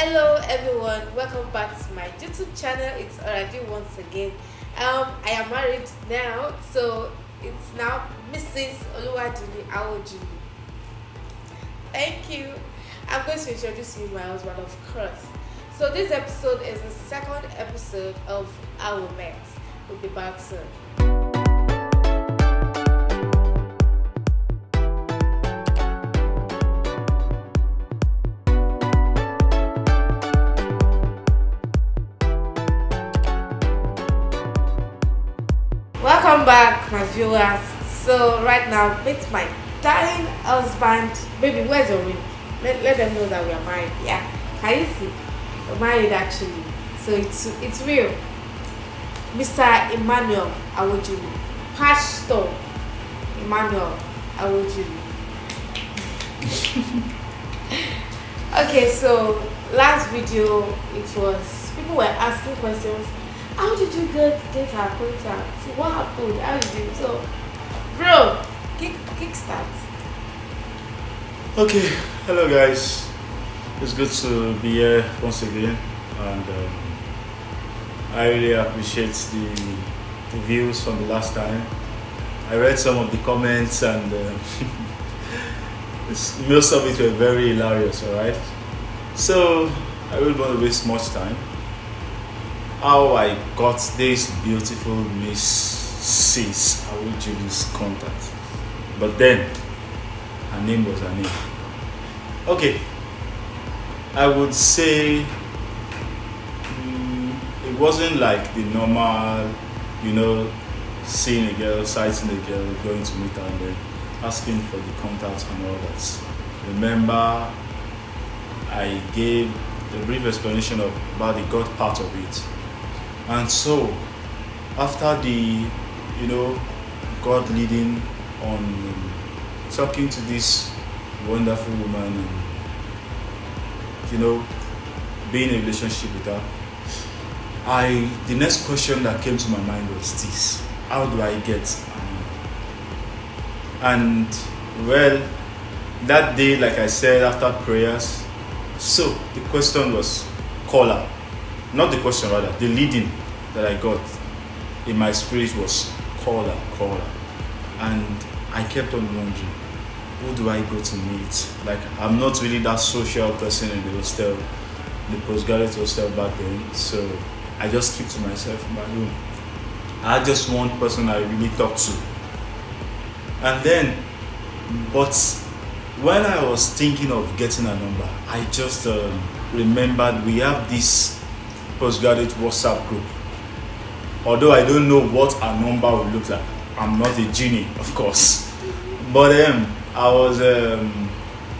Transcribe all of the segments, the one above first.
Hello everyone, welcome back to my YouTube channel. It's Oluwadunni once again. I am married now, so it's now Mrs. Oluwadunni-Awojulu. Thank you. I'm going to introduce you my husband, of course. So this episode is the second episode of How We Met. We'll be back soon. Welcome back, my viewers. So right now, meet my darling husband. Baby, where's your ring? Let them know that we are married. Yeah, can you see? We're married actually. So it's real. Mr. Emmanuel Awojulu. Pastor Emmanuel Awojulu. Okay, so last video it was people were asking questions. How did you get our contact? What happened? How did you? So, bro, kick start. Okay, hello guys. It's good to be here once again, and I really appreciate the views from the last time. I read some of the comments, and most of it were very hilarious. All right, so I don't want to waste much time. How I got this beautiful Mrs. Awojulu's contact, but then her name was her name. Okay, I would say it wasn't like the normal, seeing a girl, sighting a girl, going to meet her, and then asking for the contact and all that. Remember, I gave the brief explanation about the God part of it. And so, after the, God leading on talking to this wonderful woman and, being in a relationship with her, the next question that came to my mind was this: how do I get And well, that day, like I said, after prayers, so the question was, call her. Not the question, rather, the leading that I got in my spirit was call her. And I kept on wondering, who do I go to meet? Like, I'm not really that social person in the hostel, the postgraduate hostel back then, so I just keep to myself in my room. I had just one person I really talked to. And then, but when I was thinking of getting a number, I just remembered we have this postgraduate WhatsApp group. Although I don't know what a number will look like. I'm not a genie, of course. But I was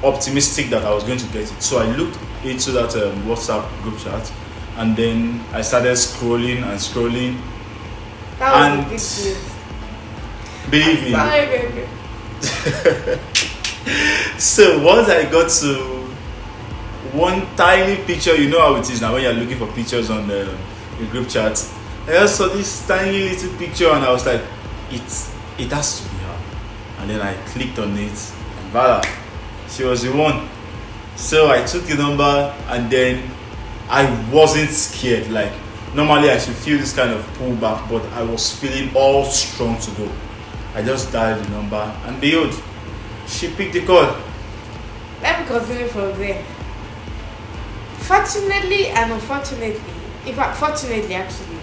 optimistic that I was going to get it. So I looked into that WhatsApp group chat, and then I started scrolling. That was a big deal. Believe me. Sorry, baby. So once I got to one tiny picture, you know how it is now when you're looking for pictures on the group chat. I just saw this tiny little picture and I was like, it has to be her. And then I clicked on it and voila, she was the one. So I took the number and then I wasn't scared. Like, normally I should feel this kind of pullback, but I was feeling all strong to go. I just dialed the number and behold, she picked the call. Let me continue from there. Fortunately and unfortunately, in fact, fortunately actually,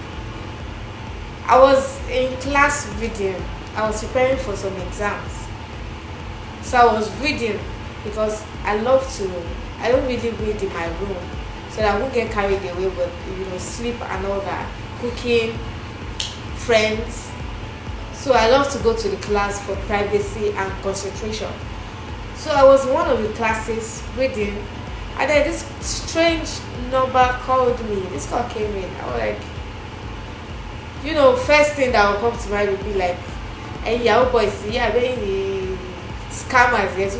I was in class reading. I was preparing for some exams. So I was reading because I don't really read in my room, so that I won't get carried away with, sleep and all that, cooking, friends. So I love to go to the class for privacy and concentration. So I was in one of the classes reading, and then this strange number called me. This call came in. I was like, first thing that will come to mind would be like, hey, young boys, yeah, very scammers, yes,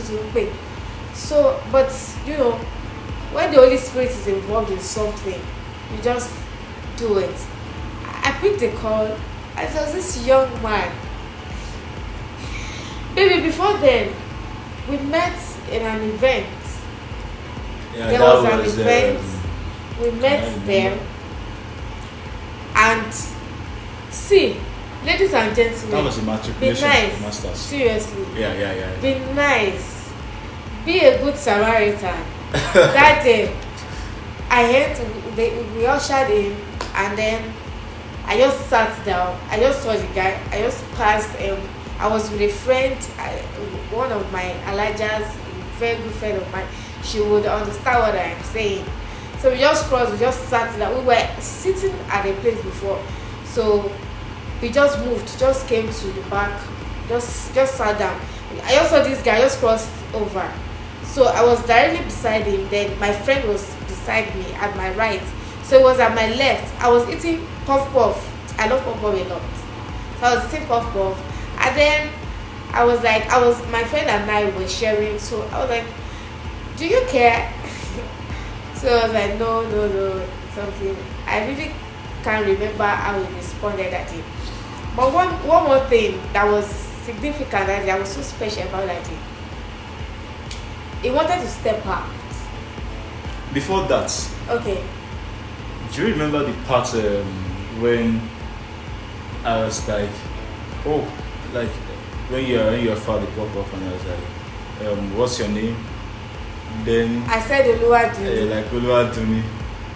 so, but when the Holy Spirit is involved in something, you just do it. I picked the call, and it was this young man. Baby, before then, we met in an event. Yeah, there was an event We met there, and see, ladies and gentlemen, That was a be matriculation nice. masters. Seriously, Yeah. be nice. Be a good Samaritan. That day, we ushered in, and then I just sat down. I just saw the guy. I just passed. I was with a friend, one of my Elijah's, a very good friend of mine. She would understand what I am saying. So we just crossed. We just sat down. We were sitting at a place before, so we just moved. Just came to the back. Just sat down. I just saw this guy. Just crossed over. So I was directly beside him. Then my friend was beside me at my right. So it was at my left. I was eating puff puff. I love puff puff a lot. So I was eating puff puff, and then my friend and I were sharing. So I was like, "Do you care?" So I was like, "No, something." I really can't remember how he responded that day. But one more thing that was significant that was so special about that day. He wanted to step out. Before that, Okay. do you remember the part when I was like, oh, like when your father popped up and I was like, what's your name? Then I said Oluwadunni. like Oluwadunni,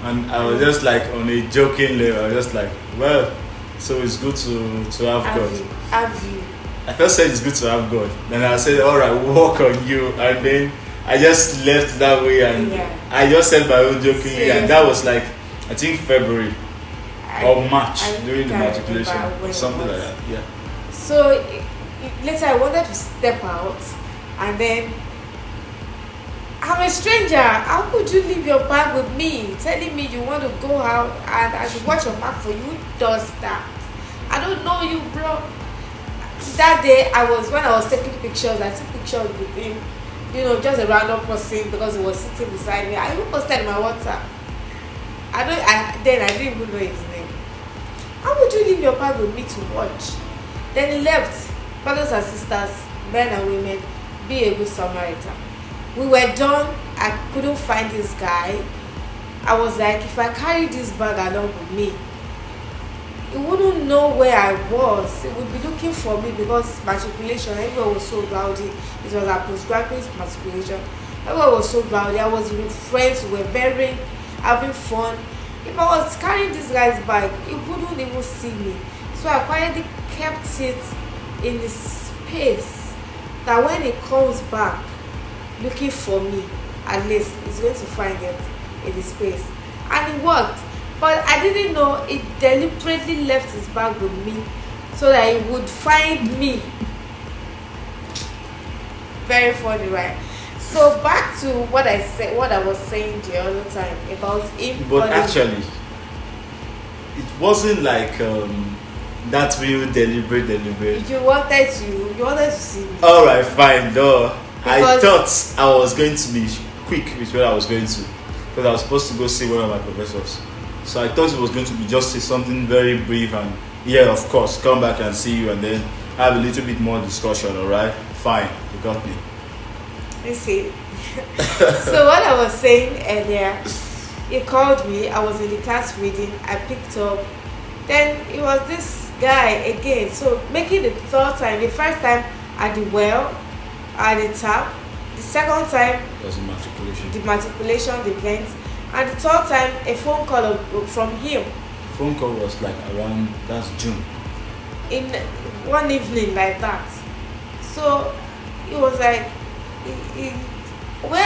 and I was just like on a joking level. I was just like, well, so it's good to have God. Have you? I first said it's good to have God. Then I said, all right, walk on you, and then I just left that way, and I just said my own jokingly, and that was like I think February or March during the matriculation or something like that. Yeah. So later I wanted to step out, and then I'm a stranger. How could you leave your bag with me, telling me you want to go out and I should watch your bag for you? Who does that? I don't know you, bro. That day when I was taking pictures, I took pictures with him. You know, just a random person because he was sitting beside me. I even posted my WhatsApp. I didn't even know his name. How would you leave your bag with me to watch? Then he left. Brothers and sisters, men and women, be a good Samaritan. We were done. I couldn't find this guy. I was like, if I carry this bag along with me, he wouldn't know where I was. He would be looking for me because matriculation, everyone was so rowdy. It was our postgraduate matriculation. Everyone was so rowdy. I was with friends, we were very having fun. If I was carrying this guy's bag, he wouldn't even see me. So I quietly kept it in the space that when he comes back looking for me, at least he's going to find it in the space. And it worked. But I didn't know he deliberately left his bag with me so that he would find me. Very funny, right? So back to what I was saying the other time about him. But actually, it wasn't like that real deliberate. You wanted to see me. All right, fine, though. I thought I was going to be quick with what I was going to, because I was supposed to go see one of my professors. So I thought it was going to be just something very brief and of course, come back and see you and then have a little bit more discussion. All right, fine, you got me. You see. So what I was saying earlier, he called me. I was in the class reading. I picked up. Then it was this guy again. So making the third time. The first time at the well, at the tap. The second time was the matriculation, the event. And the third time, a phone call from him. The phone call was like that's June. In one evening like that. So he was like, where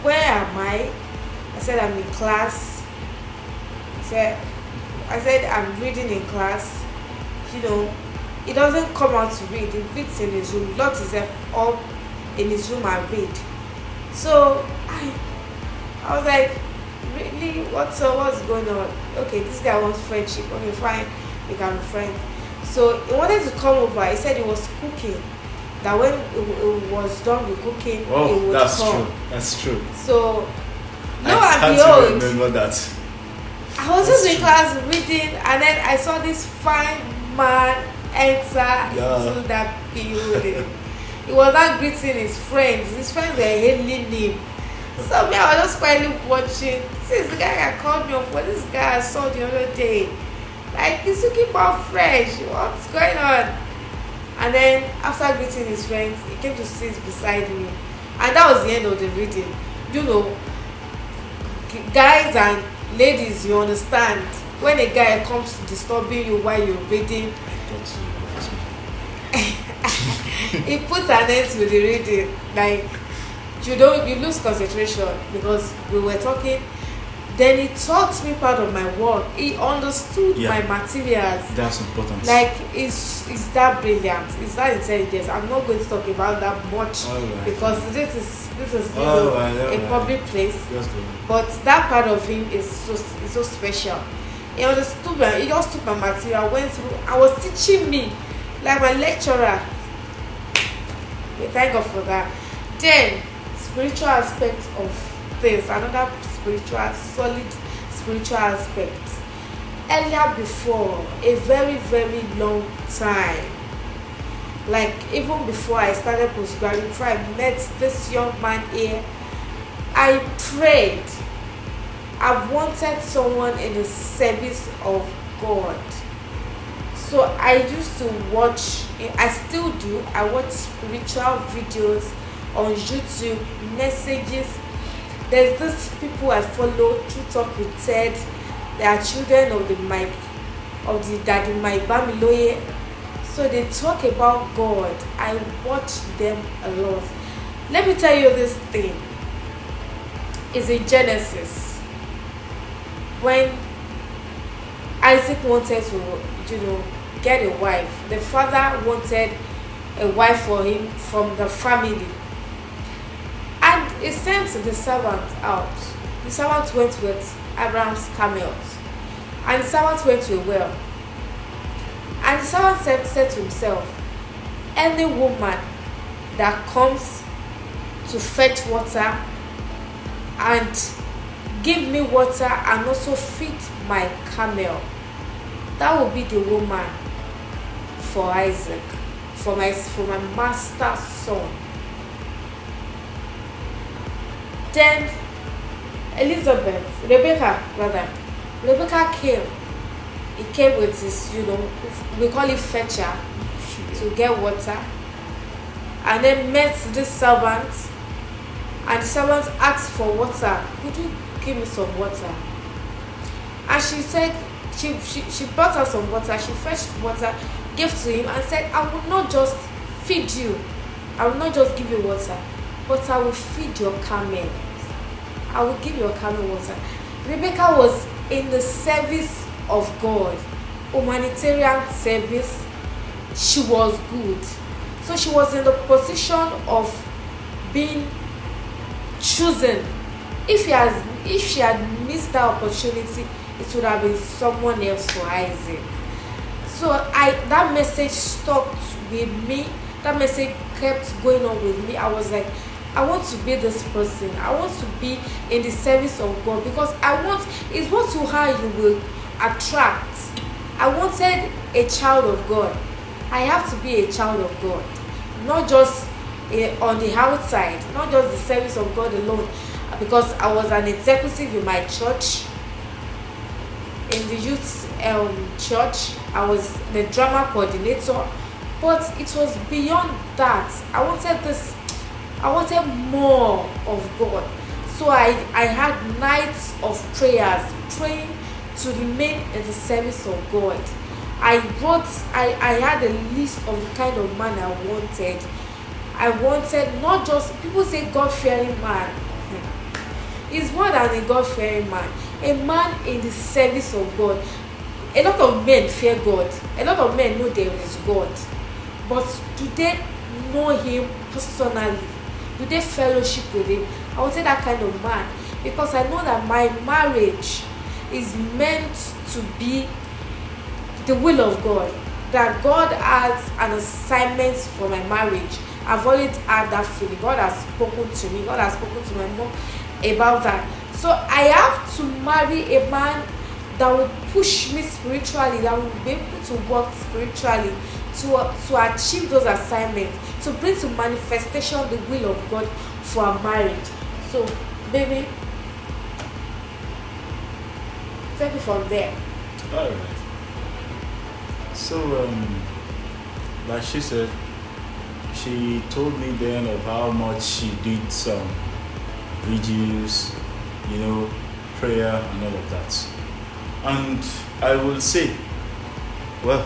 am I? I said, I'm in class. I said, I'm reading in class. You know, he doesn't come out to read. He reads in his room. Locks himself up in his room and read. So I was like, really? What's going on? Okay, this guy wants friendship. Okay, fine, we can be friends. So he wanted to come over. He said he was cooking. That when he was done with cooking, he would come. That's true. So I can't remember that. I was just in class reading, and then I saw this fine man enter into that building. He was not greeting his friends. His friends were hailing him. So me, I was just quietly watching. This is the guy that called me up for this guy I saw the other day. Like, he's looking more fresh. What's going on? And then after greeting his friends, he came to sit beside me. And that was the end of the reading. You know, guys and ladies, you understand. When a guy comes disturbing you while you're reading, he puts an end to the reading. Like, you lose concentration because we were talking. Then he taught me part of my work. He understood my materials. That's important. Like, is that brilliant? Is that intelligence? I'm not going to talk about that much because this is a public place. But that part of him is so special. He understood me. He just took my material, went through. I was teaching me like my lecturer. We thank God for that. Then spiritual aspect of things. Another solid spiritual aspect. Earlier before, a very, very long time, like even before I started postgraduate, before I met this young man here, I prayed. I wanted someone in the service of God. So I used to watch, I still do, I watch spiritual videos on YouTube, messages. There's these people I follow, True Talk with Ted. They are children of the Daddy my Bamiloye. So they talk about God. I watch them a lot. Let me tell you this thing. It's in Genesis. When Isaac wanted to, get a wife, the father wanted a wife for him from the family. And he sent the servant out. The servant went with Abraham's camels. And the servant went to a well. And the servant said to himself, any woman that comes to fetch water and give me water and also feed my camel, that will be the woman for Isaac, for my master's son. Then Rebecca came. He came with his, we call it fetcher, to get water. And then met this servant. And the servant asked for water. Could you give me some water? And she said, she brought her some water. She fetched water, gave to him, and said, I will not just feed you. I will not just give you water, but I will feed your camel. I will give your camel water. Rebecca was in the service of God, humanitarian service. She was good. So she was in the position of being chosen. If she had missed that opportunity, it would have been someone else for Isaac. So that message stuck with me. That message kept going on with me. I was like, I want to be this person. I want to be in the service of God because it's what you have you will attract. I wanted a child of God. I have to be a child of God, not just on the outside, not just the service of God alone. Because I was an executive in my church, in the youth church. I was the drama coordinator, but it was beyond that. I wanted more of God. So I had nights of prayers, praying to remain in the service of God. I had a list of the kind of man I wanted. I wanted not just, people say God-fearing man. He's more than a God-fearing man. A man in the service of God. A lot of men fear God. A lot of men know there is God. But do they know him personally? Do they fellowship with him? I wanted that kind of man because I know that my marriage is meant to be the will of God. That God has an assignment for my marriage. I've already had that feeling. God has spoken to me. God has spoken to my mom about that. So I have to marry a man that will push me spiritually, that will be able to work spiritually, to achieve those assignments, to bring to manifestation the will of God for our marriage. So Baby, take it from there. All right. So, like she said, she told me then of how much she did some videos, prayer and all of that. And I will say, well,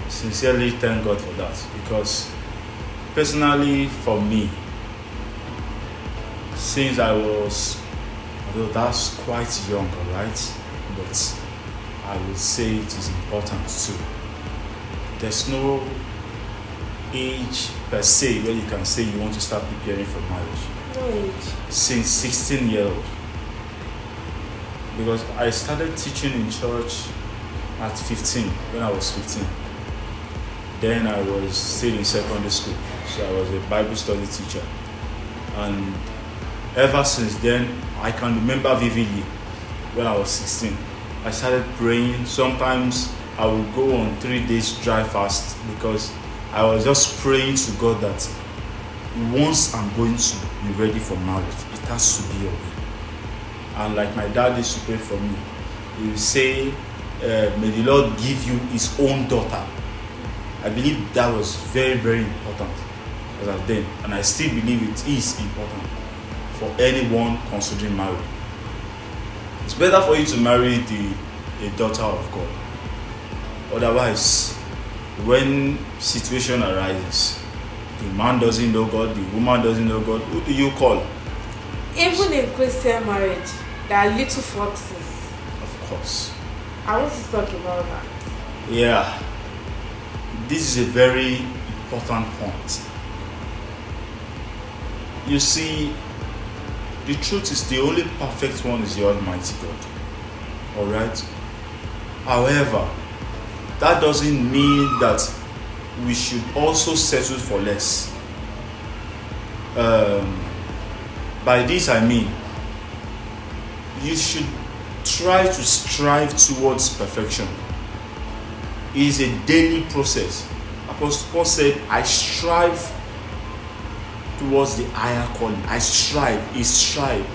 sincerely thank God for that, because personally for me, since I was, although that's quite young, alright, but I will say it is important too. There's no age per se where you can say you want to start preparing for marriage. No age. Since 16 years old. Because I started teaching in church at 15, when I was 15. Then I was still in secondary school, so I was a Bible study teacher. And ever since then, I can remember vividly when I was 16. I started praying. Sometimes I would go on 3 days dry fast because I was just praying to God that once I'm going to be ready for marriage, it has to be your will. And like my dad used to pray for me, he would say, may the Lord give you his own daughter. I believe that was very, very important as of then, and I still believe it is important for anyone considering marriage. It's better for you to marry a daughter of God. Otherwise, when situation arises, the man doesn't know God, the woman doesn't know God, who do you call? Even in Christian marriage, there are little foxes. Of course. I want to talk about that. Yeah. This is a very important point. You see, the truth is the only perfect one is the Almighty God. Alright? However, that doesn't mean that we should also settle for less. By this I mean, you should try to strive towards perfection. It is a daily process. Apostle Paul said, I strive towards the higher calling. I strive.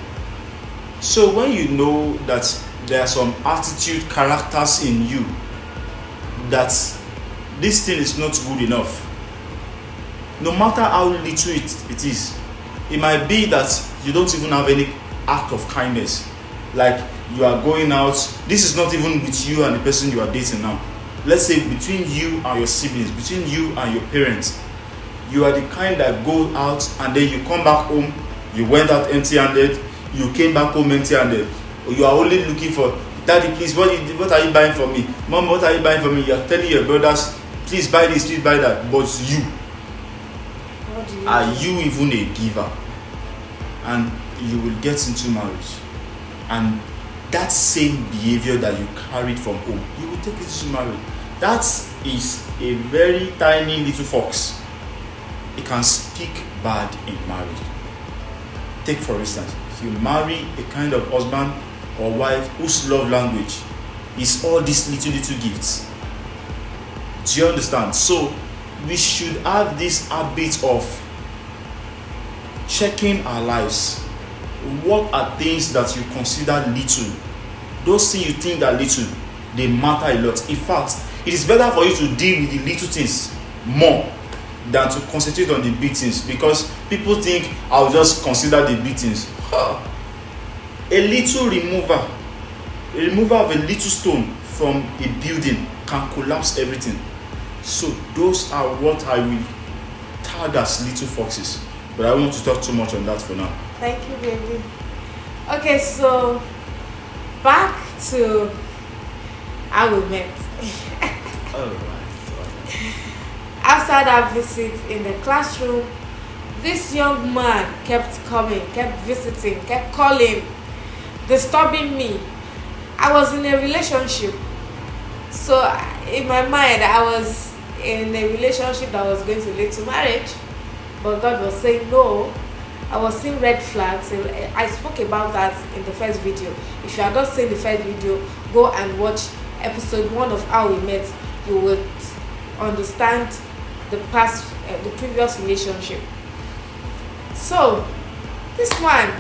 So when you know that there are some attitude, characters in you that this thing is not good enough, no matter how little it is, it might be that you don't even have any act of kindness. Like you are going out, this is not even with you and the person you are dating now. Let's say between you and your siblings, between you and your parents, you are the kind that go out and then you come back home, you went out empty-handed, you came back home empty-handed, or you are only looking for, Daddy, please, what are you buying for me? Mom, what are you buying for me? You are telling your brothers, please buy this, please buy that. But are you even a giver? And you will get into marriage, and that same behavior that you carried from home, you will take it to marriage. That is a very tiny little fox. It can speak bad in marriage. Take for instance, if you marry a kind of husband or wife whose love language is all these little gifts. Do you understand? So we should have this habit of checking our lives. What are things that you consider little? Those things you think are little, they matter a lot. In fact, it is better for you to deal with the little things more than to concentrate on the big things, because people think I'll just consider the big things. A little remover of a little stone from a building can collapse everything. So those are what I will tag as little foxes. But I won't talk too much on that for now. Thank you, baby. Okay, so back to how we met. Alright. After that visit in the classroom, this young man kept coming, kept visiting, kept calling, disturbing me. I was in a relationship. So in my mind, I was in a relationship that was going to lead to marriage. But God was saying no. I was seeing red flags. I spoke about that in the first video. If you have not seen the first video, go and watch episode 1 of How We Met. You will understand the previous relationship. So this one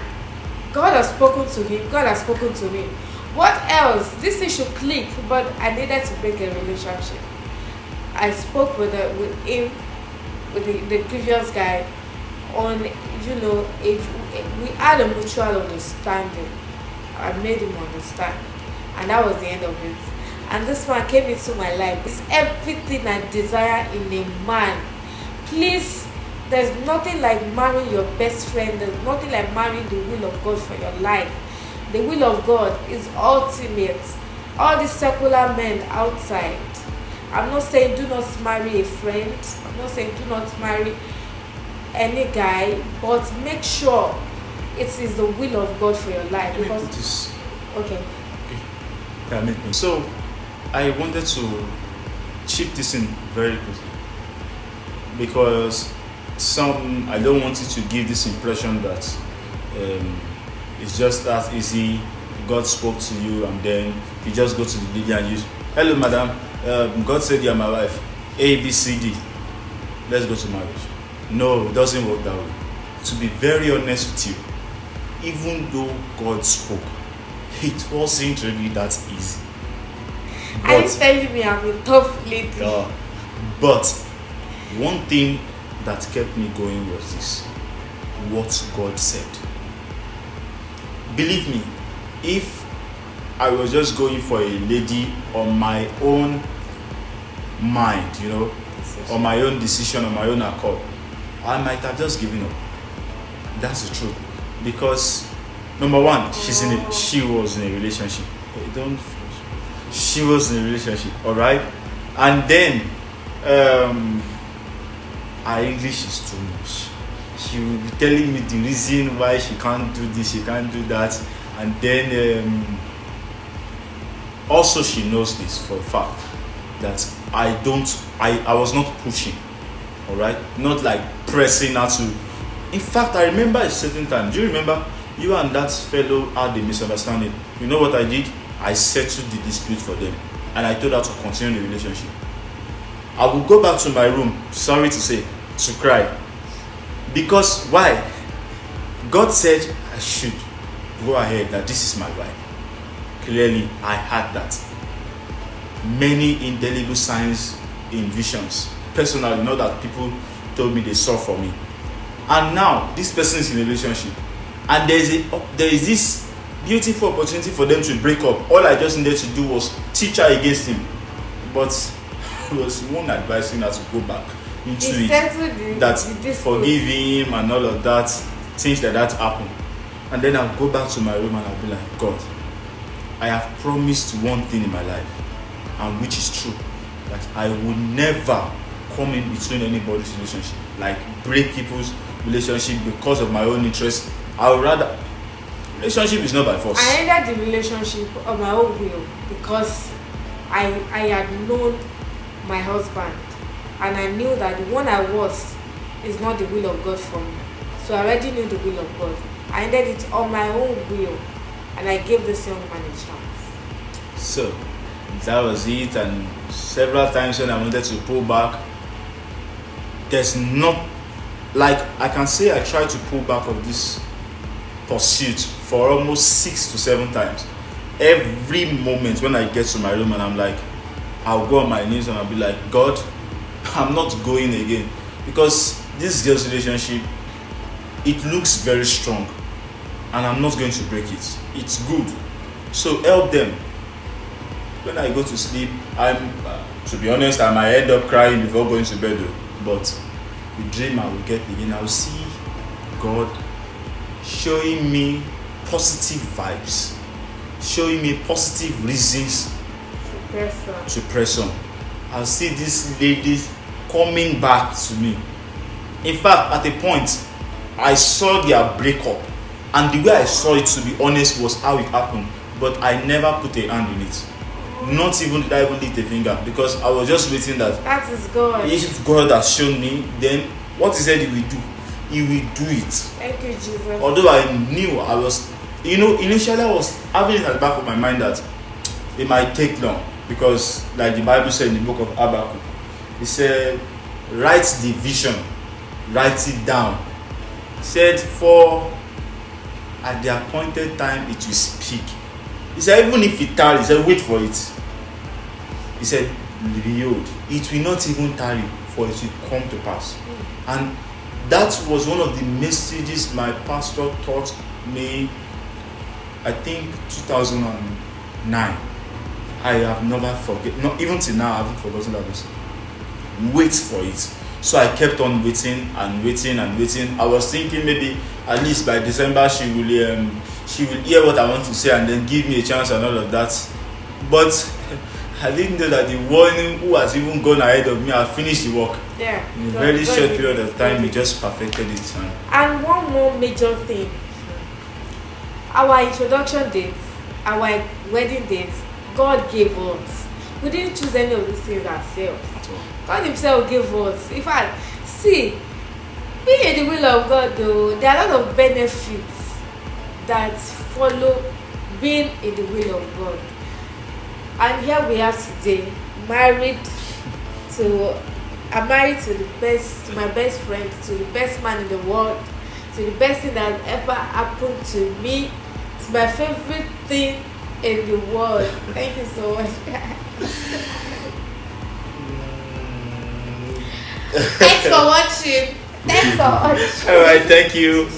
God has spoken to him. God has spoken to me. What else? This thing should click, but I needed to break a relationship. I spoke with him, with the previous guy, on, we had a mutual understanding. I made him understand, and that was the end of it. And this man came into my life. It's everything I desire in a man. Please, there's nothing like marrying your best friend. There's nothing like marrying the will of God for your life. The will of God is ultimate. All these secular men outside, I'm not saying do not marry a friend. I'm not saying do not marry any guy, but make sure it is the will of God for your life. Because okay. So I wanted to chip this in very quickly, because I don't want it to give this impression that it's just that easy. God spoke to you and then you just go to the lady and you, hello madam, God said you're my wife, A, B, C, D, let's go to marriage. No, it doesn't work that way. To be very honest with you, even though God spoke, it wasn't really that easy. Are you telling me I'm a tough lady? But one thing that kept me going was this: what God said. Believe me, if I was just going for a lady on my own mind, on my own decision, on my own accord, I might have just given up. That's the truth. Because number one, she was in a relationship. She was in a relationship, alright? And then her English is too much. She will be telling me the reason why she can't do this, she can't do that. And then also she knows this for a fact, that I was not pushing, alright? Not like pressing her to. In fact, I remember a certain time. Do you remember you and that fellow had a misunderstanding? You know what I did? I settled the dispute for them, and I told her to continue the relationship. I will go back to my room, sorry to say, to cry. Because why? God said I should go ahead, that this is my wife. Clearly, I had that. Many indelible signs in visions. Personally, not that people told me they saw for me. And now, this person is in a relationship. And there is this beautiful opportunity for them to break up. All I just needed to do was teach her against him. But I was one advising her to go back into it. Forgive him and all of that. Things like that happen. And then I'll go back to my room and I'll be like, God, I have promised one thing in my life, and which is true, that I will never come in between anybody's relationship, like break people's relationship because of my own interest. I would rather, relationship is not by force. I ended the relationship on my own will, because I had known my husband, and I knew that the one I was is not the will of God for me. So I already knew the will of God. I ended it on my own will, and I gave this young man a chance. So that was it. And several times when I wanted to pull back, there's not, like, I can say I tried to pull back of this pursuit for almost 6 to 7 times. Every moment when I get to my room and I'm like, I'll go on my knees and I'll be like, God, I'm not going again, because this girl's relationship, it looks very strong and I'm not going to break it. It's good, so help them. When I go to sleep, to be honest, I might end up crying before going to bed, but the dream I will get again, I will see God showing me positive vibes, showing me positive reasons to press on. I'll see these ladies coming back to me. In fact, at a point, I saw their breakup, and the way I saw it, to be honest, was how it happened. But I never put a hand in it. Not even did I even lift a finger, because I was just waiting that is God. If God has shown me, then what He said He will do, He will do it. Thank you, Jesus. Although I knew I was, initially I was having it at the back of my mind that it might take long, because like the Bible said in the book of Habakkuk, it said, write the vision, write it down. It said, for at the appointed time it will speak. He said, even if it tarries, he said, wait for it. He said, behold, it will not even tarry, for it will come to pass. And that was one of the messages my pastor taught me, I think 2009. I have never forget, not even till now, I haven't forgotten that message. Wait for it. So I kept on waiting and waiting and waiting. I was thinking maybe at least by December she will hear what I want to say and then give me a chance and all of that. But I didn't know that the one who has even gone ahead of me has finished the work. Yeah. In a very short period of time, he just perfected it. And one more major thing. Our introduction date, our wedding date, God gave us. We didn't choose any of these things ourselves. God himself gave us. In fact, see, being in the will of God though, there are a lot of benefits that follow being in the will of God. And here we are today, I'm married to my best friend, to the best man in the world, to the best thing that ever happened to me. It's my favorite thing in the world. Thank you so much. Thanks for watching. All right, thank you.